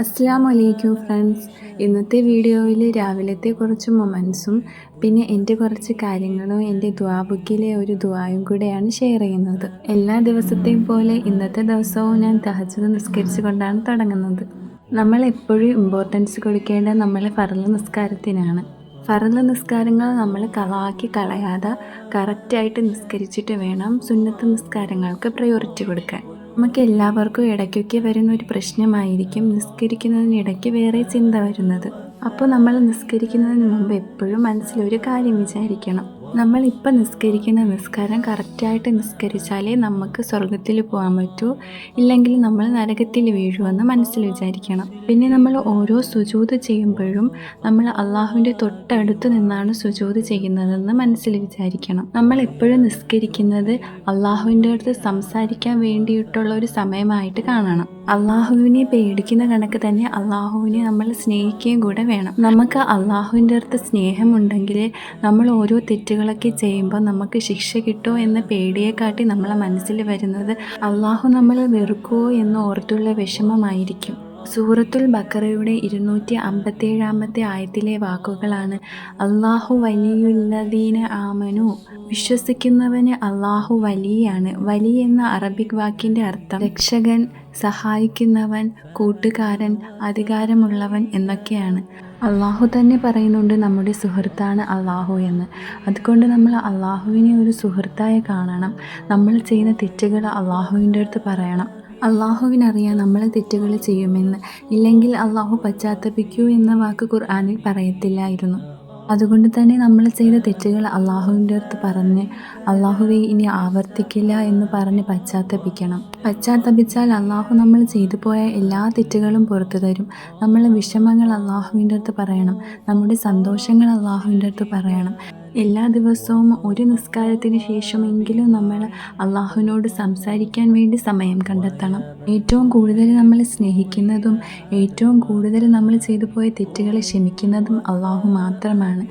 അസ്സലാമു അലൈക്കും ഫ്രണ്ട്സ്. ഇന്നത്തെ വീഡിയോയിൽ രാവിലത്തെ കുറച്ച് മൊമെൻറ്റ്സും പിന്നെ എൻ്റെ കുറച്ച് കാര്യങ്ങളും എൻ്റെ ദുആ ബുക്കിലെ ഒരു ദുആയും കൂടെയാണ് ഷെയർ ചെയ്യുന്നത്. എല്ലാ ദിവസത്തെയും പോലെ ഇന്നത്തെ ദിവസവും ഞാൻ തഹജ്ജുദ് നിസ്കരിച്ചു കൊണ്ടാണ് തുടങ്ങുന്നത്. നമ്മൾ എപ്പോഴും ഇമ്പോർട്ടൻസ് കൊടുക്കേണ്ട നമ്മളെ ഫർള് നിസ്കാരത്തിനാണ്. ഫർള് നിസ്കാരങ്ങൾ നമ്മൾ കളാക്കി കളയാതെ കറക്റ്റായിട്ട് നിസ്കരിച്ചിട്ട് വേണം സുന്നത്ത് നിസ്കാരങ്ങൾക്ക് പ്രയോറിറ്റി കൊടുക്കാൻ. നമുക്ക് എല്ലാവർക്കും ഇടയ്ക്കൊക്കെ വരുന്ന ഒരു പ്രശ്നമായിരിക്കും നിസ്കരിക്കുന്നതിനിടയ്ക്ക് വേറെ ചിന്ത വരുന്നത്. അപ്പോൾ നമ്മൾ നിസ്കരിക്കുന്നതിന് മുമ്പ് എപ്പോഴും മനസ്സിലൊരു കാര്യം വിചാരിക്കണം, നമ്മളിപ്പോൾ നിസ്കരിക്കുന്ന നിസ്കാരം കറക്റ്റായിട്ട് നിസ്കരിച്ചാലേ നമുക്ക് സ്വർഗത്തിൽ പോകാൻ പറ്റൂ, ഇല്ലെങ്കിൽ നമ്മൾ നരകത്തിൽ വീഴുമെന്ന് മനസ്സിൽ വിചാരിക്കണം. പിന്നെ നമ്മൾ ഓരോ സുജൂദ് ചെയ്യുമ്പോഴും നമ്മൾ അള്ളാഹുവിൻ്റെ തൊട്ടടുത്ത് നിന്നാണ് സുജൂദ് ചെയ്യുന്നതെന്ന് മനസ്സിൽ വിചാരിക്കണം. നമ്മൾ എപ്പോഴും നിസ്കരിക്കുന്നത് അള്ളാഹുവിൻ്റെ അടുത്ത് സംസാരിക്കാൻ വേണ്ടിയിട്ടുള്ള ഒരു സമയമായിട്ട് കാണണം. അള്ളാഹുവിനെ പേടിക്കുന്ന കണക്ക് തന്നെ അള്ളാഹുവിനെ നമ്മൾ സ്നേഹിക്കുകയും കൂടെ വേണം. നമുക്ക് അള്ളാഹുവിൻ്റെ അടുത്ത് സ്നേഹമുണ്ടെങ്കിൽ നമ്മൾ ഓരോ തെറ്റുകളൊക്കെ ചെയ്യുമ്പോൾ നമുക്ക് ശിക്ഷ കിട്ടുമോ എന്ന പേടിയെക്കാട്ടി നമ്മളെ മനസ്സിൽ വരുന്നത് അള്ളാഹു നമ്മളെ വെറുക്കുമോ എന്ന് ഓർത്തുള്ള വിഷമമായിരിക്കും. സൂറത്തുൽ ബഖറയുടെ 257 ആയത്തിലെ വാക്കുകളാണ് അല്ലാഹു വലിയുല്ലദീന ആമനു. വിശ്വസിക്കുന്നവന് അള്ളാഹു വലിയാണ്. വലി എന്ന അറബിക് വാക്കിൻ്റെ അർത്ഥം രക്ഷകൻ, സഹായിക്കുന്നവൻ, കൂട്ടുകാരൻ, അധികാരമുള്ളവൻ എന്നൊക്കെയാണ്. അള്ളാഹു തന്നെ പറയുന്നുണ്ട് നമ്മുടെ സുഹൃത്താണ് അള്ളാഹു എന്ന്. അതുകൊണ്ട് നമ്മൾ അള്ളാഹുവിനെ ഒരു സുഹൃത്തായി കാണണം. നമ്മൾ ചെയ്യുന്ന തെറ്റുകൾ അള്ളാഹുവിൻ്റെ അടുത്ത് പറയണം. അള്ളാഹുവിനറിയാം നമ്മൾ തെറ്റുകൾ ചെയ്യുമെന്ന്. ഇല്ലെങ്കിൽ അള്ളാഹു പശ്ചാത്തപിക്കൂ എന്ന വാക്ക് ഖുർആനിൽ പറയത്തില്ലായിരുന്നു. അതുകൊണ്ട് തന്നെ നമ്മൾ ചെയ്ത തെറ്റുകൾ അള്ളാഹുവിൻ്റെ അടുത്ത് പറഞ്ഞ് അള്ളാഹുവെ ഇനി ആവർത്തിക്കില്ല എന്ന് പറഞ്ഞ് പശ്ചാത്തപിക്കണം. പശ്ചാത്തപിച്ചാൽ അള്ളാഹു നമ്മൾ ചെയ്തു പോയ എല്ലാ തെറ്റുകളും പുറത്തു തരും. നമ്മളെ വിഷമങ്ങൾ അള്ളാഹുവിൻ്റെ അടുത്ത് പറയണം, നമ്മുടെ സന്തോഷങ്ങൾ അള്ളാഹുവിൻ്റെ അടുത്ത് പറയണം. എല്ലാ ദിവസവും ഒരു നിസ്കാരത്തിന് ശേഷമെങ്കിലും നമ്മൾ അള്ളാഹുവിനോട് സംസാരിക്കാൻ വേണ്ടി സമയം കണ്ടെത്തണം. ഏറ്റവും കൂടുതൽ നമ്മൾ സ്നേഹിക്കുന്നതും ഏറ്റവും കൂടുതൽ നമ്മൾ ചെയ്തു പോയ തെറ്റുകളെ ക്ഷമിക്കുന്നതും അള്ളാഹു മാത്രമാണ്.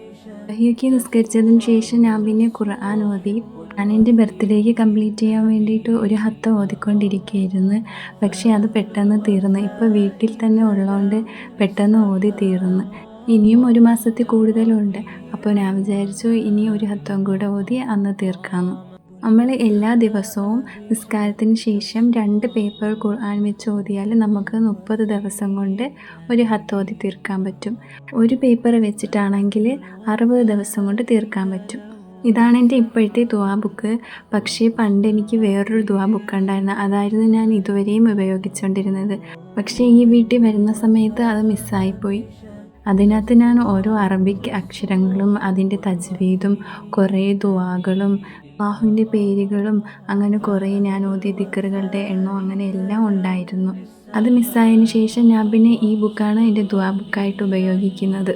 വഹിയൊക്കെ നിസ്കരിച്ചതിന് ശേഷം ഞാൻ പിന്നെ ഖുർആൻ ഓതി. ഞാൻ എൻ്റെ ബർത്ത്ഡേക്ക് കംപ്ലീറ്റ് ചെയ്യാൻ വേണ്ടിയിട്ട് ഒരു ഹത്ത ഓതിക്കൊണ്ടിരിക്കുകയായിരുന്നു. പക്ഷേ അത് പെട്ടെന്ന് തീർന്നു. ഇപ്പോൾ വീട്ടിൽ തന്നെ ഉള്ളതുകൊണ്ട് പെട്ടെന്ന് ഓതി തീർന്നു. ഇനിയും ഒരു മാസത്തിൽ കൂടുതലുണ്ട്. അപ്പോൾ ഞാൻ വിചാരിച്ചു ഇനി ഒരു ഹത്തം കൂടെ ഓതി അന്ന് തീർക്കാമെന്ന്. നമ്മൾ എല്ലാ ദിവസവും നിസ്കാരത്തിന് ശേഷം 2 പേപ്പർ ഖുർആൻ വെച്ച് ഓതിയാൽ നമുക്ക് 30 ദിവസം കൊണ്ട് ഒരു ഹത്ത് ഓതി തീർക്കാൻ പറ്റും. ഒരു പേപ്പർ വെച്ചിട്ടാണെങ്കിൽ 60 ദിവസം കൊണ്ട് തീർക്കാൻ പറ്റും. ഇതാണ് എൻ്റെ ഇപ്പോഴത്തെ ദുആ ബുക്ക്. പക്ഷേ പണ്ട് എനിക്ക് വേറൊരു ദുആ ബുക്ക് ഉണ്ടായിരുന്നു. അതായിരുന്നു ഞാൻ ഇതുവരെയും ഉപയോഗിച്ചുകൊണ്ടിരുന്നത്. പക്ഷേ ഈ വീട്ടിൽ വരുന്ന സമയത്ത് അത് മിസ്സായിപ്പോയി. അതിനകത്ത് ഞാൻ ഓരോ അറബിക് അക്ഷരങ്ങളും അതിൻ്റെ തജ്വീദും കുറേ ദുആകളും അല്ലാഹുവിൻ്റെ പേരുകളും അങ്ങനെ കുറേ ഞാൻ ഓതിയ ദിക്റുകളുടെ എണ്ണവും അങ്ങനെ എല്ലാം ഉണ്ടായിരുന്നു. അത് മിസ്സായതിന് ശേഷം ഞാൻ പിന്നെ ഈ ബുക്കാണ് എൻ്റെ ദുആ ബുക്കായിട്ട് ഉപയോഗിക്കുന്നത്.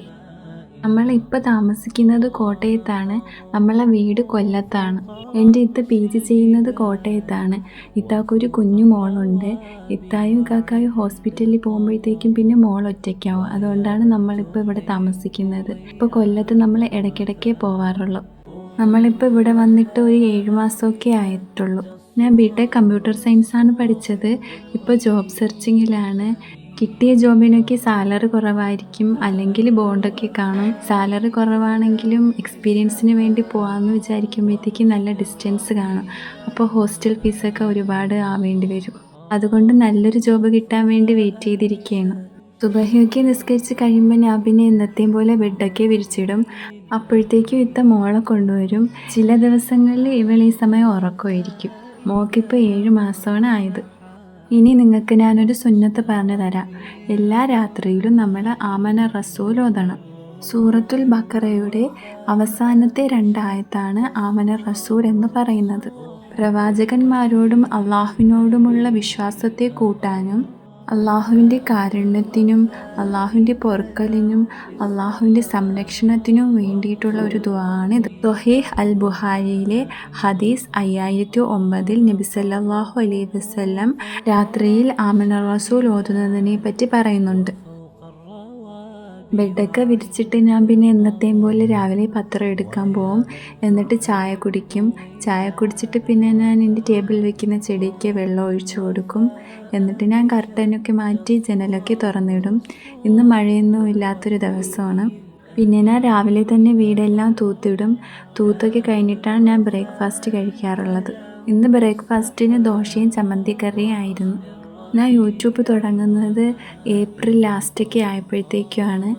നമ്മളിപ്പോൾ താമസിക്കുന്നത് കോട്ടയത്താണ്. നമ്മളെ വീട് കൊല്ലത്താണ്. എൻ്റെ ഇത്ത PG ചെയ്യുന്നത് കോട്ടയത്താണ്. ഇത്താക്കൊരു കുഞ്ഞു മോളുണ്ട്. ഇത്തായും ഇക്കാക്കായും ഹോസ്പിറ്റലിൽ പോകുമ്പോഴത്തേക്കും പിന്നെ മോൾ ഒറ്റയ്ക്കാവും. അതുകൊണ്ടാണ് നമ്മളിപ്പോൾ ഇവിടെ താമസിക്കുന്നത്. ഇപ്പോൾ കൊല്ലത്ത് നമ്മൾ ഇടയ്ക്കിടയ്ക്കേ പോവാറുള്ളൂ. നമ്മളിപ്പോൾ ഇവിടെ വന്നിട്ട് ഒരു 7 മാസമൊക്കെ ആയിട്ടുള്ളൂ. ഞാൻ BTech കമ്പ്യൂട്ടർ സയൻസാണ് പഠിച്ചത്. ഇപ്പോൾ ജോബ് സെർച്ചിങ്ങിലാണ്. കിട്ടിയ ജോബിനൊക്കെ സാലറി കുറവായിരിക്കും, അല്ലെങ്കിൽ ബോണ്ടൊക്കെ കാണും. സാലറി കുറവാണെങ്കിലും എക്സ്പീരിയൻസിന് വേണ്ടി പോകാമെന്ന് വിചാരിക്കുമ്പോഴത്തേക്കും നല്ല ഡിസ്റ്റൻസ് കാണും. അപ്പോൾ ഹോസ്റ്റൽ ഫീസൊക്കെ ഒരുപാട് ആവേണ്ടി വരും. അതുകൊണ്ട് നല്ലൊരു ജോബ് കിട്ടാൻ വേണ്ടി വെയിറ്റ് ചെയ്തിരിക്കുകയാണ്. സുബഹിയൊക്കെ നിസ്കരിച്ച് കഴിയുമ്പോൾ ഞാൻ പിന്നെ എന്നത്തെയും പോലെ ബെഡൊക്കെ വിരിച്ചിടും. അപ്പോഴത്തേക്കും ഇത്ത മോളെ കൊണ്ടുവരും. ചില ദിവസങ്ങളിൽ ഇവൾ ഈ സമയം ഉറക്കമായിരിക്കും. മോൾക്കിപ്പോൾ 7 മാസമാണ് ആയത്. ഇനി നിങ്ങൾക്ക് ഞാനൊരു സുന്നത്ത് പറഞ്ഞു തരാം. എല്ലാ രാത്രിയിലും നമ്മൾ ആമന റസൂൽ ഓതണം. സൂറത്തുൽ ബഖറയുടെ അവസാനത്തെ 2 ആയത്താണ് ആമന റസൂൽ എന്ന് പറയുന്നത്. പ്രവാചകന്മാരോടും അള്ളാഹുവിനോടുമുള്ള വിശ്വാസത്തെ കൂട്ടാനും അള്ളാഹുവിൻ്റെ കാരുണ്യത്തിനും അള്ളാഹുവിൻ്റെ പൊറുക്കലിനും അള്ളാഹുവിൻ്റെ സംരക്ഷണത്തിനും വേണ്ടിയിട്ടുള്ള ഒരു ദുആയാണിത്. സ്വഹീഹ് അൽ ബുഖാരിയിലെ ഹദീസ് 5009 നബി സല്ലല്ലാഹു അലൈഹി വസല്ലം രാത്രിയിൽ ആമന റസൂൽ ഓതുന്നതിനെ പറ്റി പറയുന്നുണ്ട്. ബെഡൊക്കെ വിരിച്ചിട്ട് ഞാൻ പിന്നെ എന്നത്തെയും പോലെ രാവിലെ പത്രം എടുക്കാൻ പോവും. എന്നിട്ട് ചായ കുടിക്കും. ചായ കുടിച്ചിട്ട് പിന്നെ ഞാൻ എൻ്റെ ടേബിളിൽ വെക്കുന്ന ചെടിക്ക് വെള്ളം ഒഴിച്ചു കൊടുക്കും. എന്നിട്ട് ഞാൻ കർട്ടനൊക്കെ മാറ്റി ജനലൊക്കെ തുറന്നിടും. ഇന്ന് മഴയൊന്നും ഇല്ലാത്തൊരു ദിവസമാണ്. പിന്നെ ഞാൻ രാവിലെ തന്നെ വീടെല്ലാം തൂത്തിടും. തൂത്തൊക്കെ കഴിഞ്ഞിട്ടാണ് ഞാൻ ബ്രേക്ക്ഫാസ്റ്റ് കഴിക്കാറുള്ളത്. ഇന്ന് ബ്രേക്ക്ഫാസ്റ്റിന് ദോശയും ചമ്മന്തിക്കറിയും ആയിരുന്നു. ഞാൻ യൂട്യൂബ് തുടങ്ങുന്നത് ഏപ്രിൽ ലാസ്റ്റൊക്കെ ആയപ്പോഴത്തേക്കുമാണ്.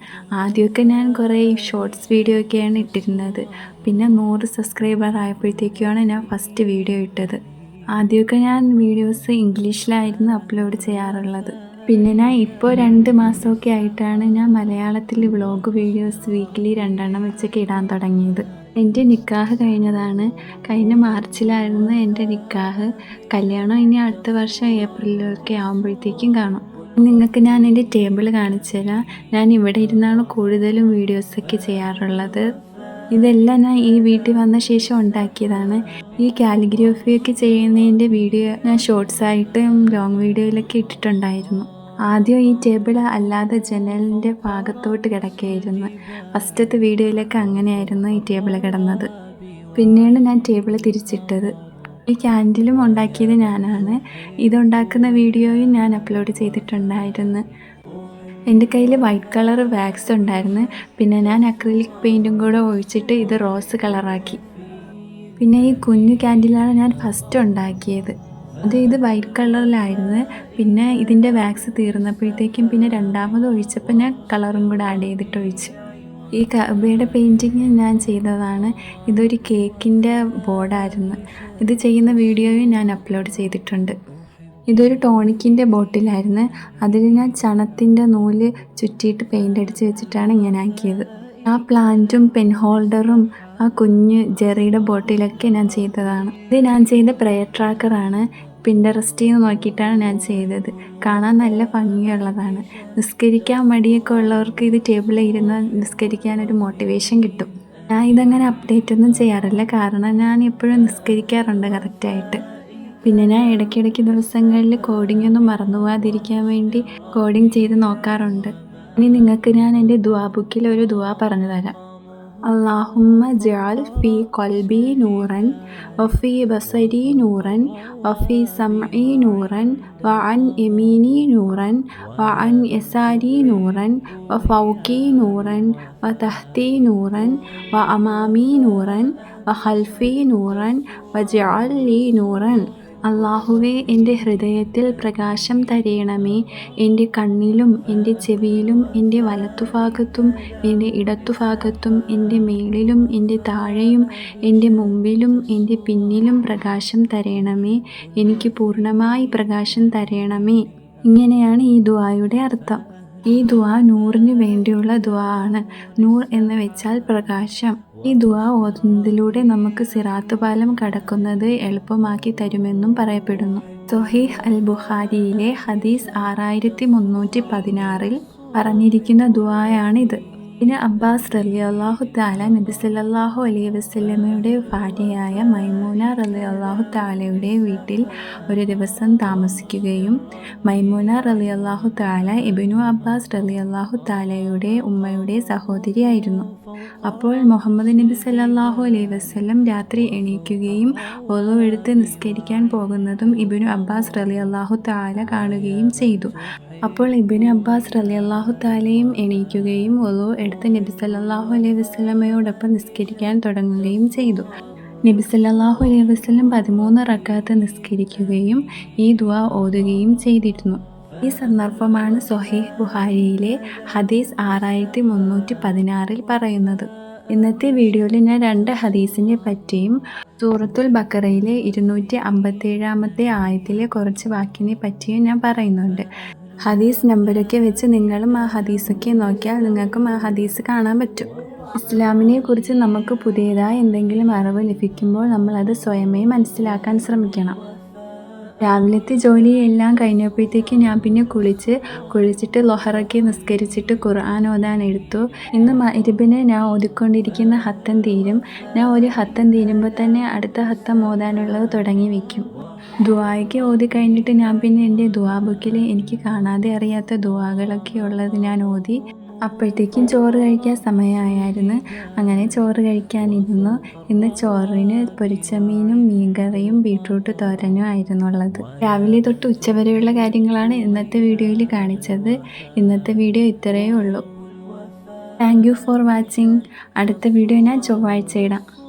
ആദ്യമൊക്കെ ഞാൻ കുറേ ഷോർട്സ് വീഡിയോ ഒക്കെയാണ് ഇട്ടിരുന്നത്. പിന്നെ 100 സബ്സ്ക്രൈബർ ആയപ്പോഴത്തേക്കുമാണ് ഞാൻ ഫസ്റ്റ് വീഡിയോ ഇട്ടത്. ആദ്യമൊക്കെ ഞാൻ വീഡിയോസ് ഇംഗ്ലീഷിലായിരുന്നു അപ്ലോഡ് ചെയ്യാറുള്ളത്. പിന്നെ ഞാൻ ഇപ്പോൾ 2 മാസമൊക്കെ ആയിട്ടാണ് ഞാൻ മലയാളത്തിൽ വ്ളോഗ് വീഡിയോസ് വീക്കിലി 2 എണ്ണം വെച്ചൊക്കെ ഇടാൻ തുടങ്ങിയത്. എൻ്റെ നിക്കാഹ് കഴിഞ്ഞതാണ്. കഴിഞ്ഞ മാർച്ചിലായിരുന്നു എൻ്റെ നിക്കാഹ്. കല്യാണം ഇനി അടുത്ത വർഷം ഏപ്രിലൊക്കെ ആകുമ്പോഴത്തേക്കും കാണും. നിങ്ങൾക്ക് ഞാൻ എൻ്റെ ടേബിൾ കാണിച്ചു തരാം. ഞാൻ ഇവിടെ ഇരുന്നാണ് കൂടുതലും വീഡിയോസൊക്കെ ചെയ്യാറുള്ളത്. ഇതെല്ലാം ഞാൻ ഈ വീട്ടിൽ വന്ന ശേഷം ഉണ്ടാക്കിയതാണ്. ഈ കാലിഗ്രഫിയൊക്കെ ചെയ്യുന്നതിൻ്റെ വീഡിയോ ഞാൻ ഷോർട്സായിട്ടും ലോങ് വീഡിയോയിലൊക്കെ ഇട്ടിട്ടുണ്ടായിരുന്നു. ആദ്യം ഈ ടേബിൾ അല്ലാതെ ജനലിൻ്റെ ഭാഗത്തോട്ട് കിടക്കുകയായിരുന്നു. ഫസ്റ്റത്തെ വീഡിയോയിലൊക്കെ അങ്ങനെയായിരുന്നു ഈ ടേബിൾ കിടന്നത്. പിന്നെയാണ് ഞാൻ ടേബിൾ തിരിച്ചിട്ടത്. ഈ ക്യാൻഡിലും ഉണ്ടാക്കിയത് ഞാനാണ്. ഇതുണ്ടാക്കുന്ന വീഡിയോയും ഞാൻ അപ്ലോഡ് ചെയ്തിട്ടുണ്ടായിരുന്നു. എൻ്റെ കയ്യിൽ വൈറ്റ് കളർ വാക്സ് ഉണ്ടായിരുന്നു. പിന്നെ ഞാൻ അക്രിലിക് പെയിൻറ്റും കൂടെ ഒഴിച്ചിട്ട് ഇത് റോസ് കളറാക്കി. പിന്നെ ഈ കുഞ്ഞു ക്യാൻഡിലാണ് ഞാൻ ഫസ്റ്റ് ഉണ്ടാക്കിയത്. ഇത് വൈറ്റ് കളറിലായിരുന്നു. പിന്നെ ഇതിൻ്റെ വാക്സ് തീർന്നപ്പോഴത്തേക്കും പിന്നെ രണ്ടാമത് ഒഴിച്ചപ്പോൾ ഞാൻ കളറും കൂടെ ആഡ് ചെയ്തിട്ട് ഒഴിച്ചു. ഈ കഅബയുടെ പെയിൻറ്റിങ് ഞാൻ ചെയ്തതാണ്. ഇതൊരു കേക്കിൻ്റെ ബോർഡായിരുന്നു. ഇത് ചെയ്യുന്ന വീഡിയോയും ഞാൻ അപ്ലോഡ് ചെയ്തിട്ടുണ്ട്. ഇതൊരു ടോണിക്കിൻ്റെ ബോട്ടിലായിരുന്നു. അതിൽ ഞാൻ ചണത്തിൻ്റെ നൂല് ചുറ്റിയിട്ട് പെയിൻ്റ് അടിച്ച് വെച്ചിട്ടാണ് ഇങ്ങനെ ആക്കിയത്. ആ പ്ലാന്റും പെൻ ഹോൾഡറും ആ കുഞ്ഞ് ജെറിയുടെ ബോട്ടിലൊക്കെ ഞാൻ ചെയ്തതാണ്. ഇത് ഞാൻ ചെയ്ത പ്രയർ ട്രാക്കറാണ്. പിൻട്രസ്റ്റിൽ നിന്ന് നോക്കിയിട്ടാണ് ഞാൻ ചെയ്തത്. കാണാൻ നല്ല ഭംഗിയുള്ളതാണ്. നിസ്കരിക്കാൻ മടിയൊക്കെ ഉള്ളവർക്ക് ഇത് ടേബിളിൽ ഇരുന്ന് നിസ്കരിക്കാനൊരു മോട്ടിവേഷൻ കിട്ടും. ഞാൻ ഇതങ്ങനെ അപ്ഡേറ്റ് ഒന്നും ചെയ്യാറില്ല, കാരണം ഞാൻ എപ്പോഴും നിസ്കരിക്കാറുണ്ട് കറക്റ്റായിട്ട്. പിന്നെ ഞാൻ ഇടയ്ക്കിടയ്ക്ക് ദിവസങ്ങളിൽ കോഡിംഗ് ഒന്നും മറന്നു പോകാതിരിക്കാൻ വേണ്ടി കോഡിംഗ് ചെയ്ത് നോക്കാറുണ്ട്. ഇനി നിങ്ങൾക്ക് ഞാൻ എൻ്റെ ദുആ ബുക്കിൽ ഒരു ദുആ പറഞ്ഞു തരാം. അല്ലാഹുമ്മ ജഅൽ ഫീ ഖൽബി നൂറൻ വഫീ ബസരി നൂറൻ വഫീ സമഇ നൂറൻ വഅൻ യമീനി നൂറൻ വഅൻ യസാരി നൂറൻ വഫൗകി നൂറൻ വതഹ്തി നൂറൻ വഅമാമി നൂറൻ വഖൽഫി നൂറൻ വജഅൽ ലീ നൂറൻ. അല്ലാഹുവേ, എൻ്റെ ഹൃദയത്തിൽ പ്രകാശം തരയണമേ. എൻ്റെ കണ്ണിലും എൻ്റെ ചെവിയിലും എൻ്റെ വലത്തുഭാഗത്തും എൻ്റെ ഇടത്തുഭാഗത്തും എൻ്റെ മേളിലും എൻ്റെ താഴെയും എൻ്റെ മുമ്പിലും എൻ്റെ പിന്നിലും പ്രകാശം തരയണമേ. എനിക്ക് പൂർണ്ണമായി പ്രകാശം തരയണമേ. ഇങ്ങനെയാണ് ഈ ദുആയുടെ അർത്ഥം. ഈ ദുആ നൂറിന് വേണ്ടിയുള്ള ദുആ ആണ്. നൂർ എന്ന് വെച്ചാൽ പ്രകാശം. ഈ ദുആ ഓതുന്നതിലൂടെ നമുക്ക് സിറാത്ത് പാലം കടക്കുന്നത് എളുപ്പമാക്കി തരുമെന്നും പറയപ്പെടുന്നു. സ്വഹീഹ് അൽ ബുഖാരിയിലെ ഹദീസ് 6316 പറഞ്ഞിരിക്കുന്ന ദുആയാണിത്. ഇബ്നു അബ്ബാസ് റളിയല്ലാഹു തആല നബി സല്ലല്ലാഹു അലൈഹി വസല്ലമയുടെ ഭാര്യയായ മൈമൂന റളിയല്ലാഹു തആലയുടെ വീട്ടിൽ ഒരു ദിവസം താമസിക്കുകയും മൈമൂന റളിയല്ലാഹു തആല ഇബ്നു അബ്ബാസ് റളിയല്ലാഹു തആലയുടെ ഉമ്മയുടെ സഹോദരിയായിരുന്നു. അപ്പോൾ മുഹമ്മദ് നബി സല്ലല്ലാഹു അലൈഹി വസല്ലം രാത്രി എണീക്കുകയും വുളു എടുത്ത് നിസ്കരിക്കാൻ പോകുന്നതും ഇബ്നു അബ്ബാസ് റളിയല്ലാഹു തആല കാണുകയും ചെയ്തു. അപ്പോൾ ഇബ്നു അബ്ബാസ് റളിയല്ലാഹു തആലയും എണീക്കുകയും വുളു എടുത്ത് നബി സല്ലല്ലാഹു അലൈഹി വസല്ലമയോടൊപ്പം നിസ്കരിക്കാൻ തുടങ്ങുകയും ചെയ്തു. നബി സല്ലല്ലാഹു അലൈഹി വസല്ലം 13 റക്അത്ത് നിസ്കരിക്കുകയും ഈ ദുആ ഓതുകയും ചെയ്തിരുന്നു. ഈ സന്ദർഭമാണ് സ്വഹീഹ് ബുഖാരിയിലെ ഹദീസ് 6316 പറയുന്നത്. ഇന്നത്തെ വീഡിയോയിൽ ഞാൻ 2 ഹദീസിനെ പറ്റിയും സൂറത്തുൽ ബഖറയിലെ 257 ആയത്തിലെ കുറച്ച് വാക്കിനെ പറ്റിയും ഞാൻ പറയുന്നുണ്ട്. ഹദീസ് നമ്പരൊക്കെ വെച്ച് നിങ്ങളും ആ ഹദീസൊക്കെ നോക്കിയാൽ നിങ്ങൾക്കും ആ ഹദീസ് കാണാൻ പറ്റും. ഇസ്ലാമിനെ കുറിച്ച് നമുക്ക് പുതിയതായി എന്തെങ്കിലും അറിവ് ലഭിക്കുമ്പോൾ നമ്മളത് സ്വയമേ മനസ്സിലാക്കാൻ ശ്രമിക്കണം. രാവിലത്തെ ജോലിയെല്ലാം കഴിഞ്ഞപ്പോഴത്തേക്ക് ഞാൻ പിന്നെ കുളിച്ചിട്ട് ലൊഹറൊക്കെ നിസ്കരിച്ചിട്ട് ഖുർആൻ ഓതാൻ എടുത്തു. ഇന്ന് മഗ്‌രിബിന് ഞാൻ ഓതിക്കൊണ്ടിരിക്കുന്ന ഹത്തം തീരും. ഞാൻ ഒരു ഹത്തം തീരുമ്പോൾ തന്നെ അടുത്ത ഹത്തം ഓതാനുള്ളത് തുടങ്ങി വയ്ക്കും. ദുആയൊക്കെ ഓതി കഴിഞ്ഞിട്ട് ഞാൻ പിന്നെ എൻ്റെ ദുആ ബുക്കിൽ എനിക്ക് കാണാതെ അറിയാത്ത ദുആകളൊക്കെ ഉള്ളത് ഞാൻ ഓതി. അപ്പോഴത്തേക്കും ചോറ് കഴിക്കാൻ സമയമായിരുന്നു. അങ്ങനെ ചോറ് കഴിക്കാനിരുന്നു. ഇന്ന് ചോറിന് പൊരിച്ച മീനും മീൻകറിയും ബീട്രൂട്ട് തോരനും ആയിരുന്നു ഉള്ളത്. രാവിലെ തൊട്ട് ഉച്ചവരെയുള്ള കാര്യങ്ങളാണ് ഇന്നത്തെ വീഡിയോയിൽ കാണിച്ചത്. ഇന്നത്തെ വീഡിയോ ഇത്രയേ ഉള്ളൂ. Thank you for watching. അടുത്ത വീഡിയോ ഞാൻ ചൊവ്വാഴ്ച ഇടാം.